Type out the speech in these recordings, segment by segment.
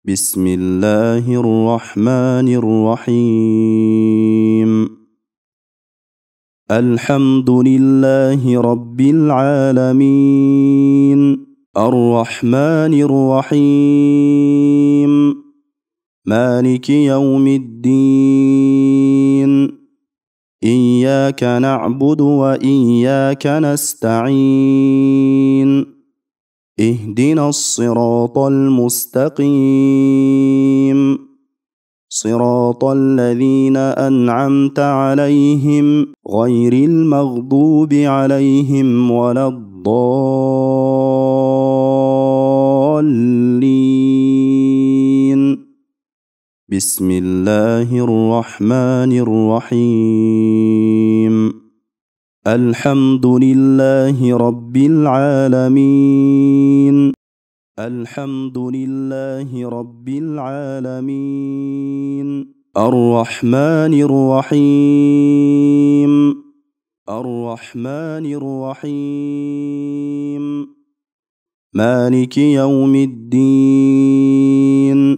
بسم الله الرحمن الرحيم. الحمد لله رب العالمين، الرحمن الرحيم، مالك يوم الدين، إياك نعبد وإياك نستعين، اهدنا الصراط المستقيم، صراط الذين أنعمت عليهم غير المغضوب عليهم ولا الضالين. بسم الله الرحمن الرحيم. الحمد لله رب العالمين، الحمد لله رب العالمين، الرحمن الرحيم، الرحمن الرحيم، مالك يوم الدين،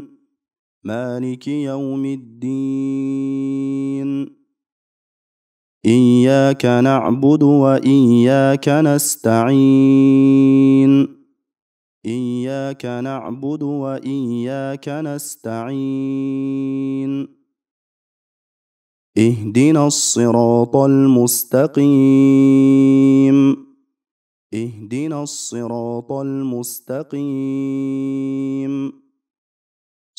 مالك يوم الدين، إياك نعبد وإياك نستعين، إياك نعبد وإياك نستعين، اهدنا الصراط المستقيم، اهدنا الصراط المستقيم،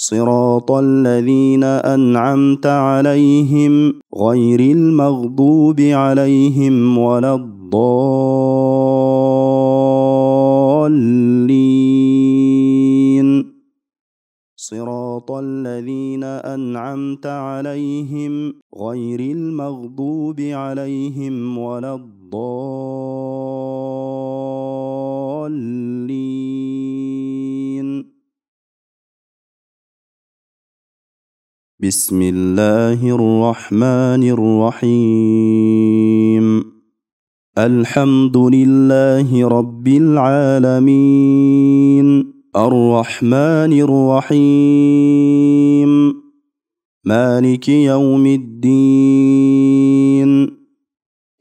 صراط الذين أنعمت عليهم غير المغضوب عليهم ولا الضالين. صراط الذين أنعمت عليهم غير المغضوب عليهم ولا الضالين. بسم الله الرحمن الرحيم. الحمد لله رب العالمين، الرحمن الرحيم، مالك يوم الدين،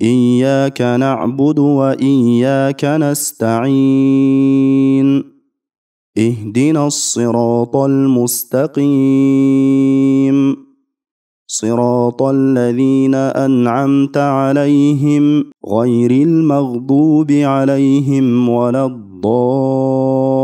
إياك نعبد وإياك نستعين، اهدنا الصراط المستقيم، صراط الذين أنعمت عليهم غير المغضوب عليهم ولا الضالين.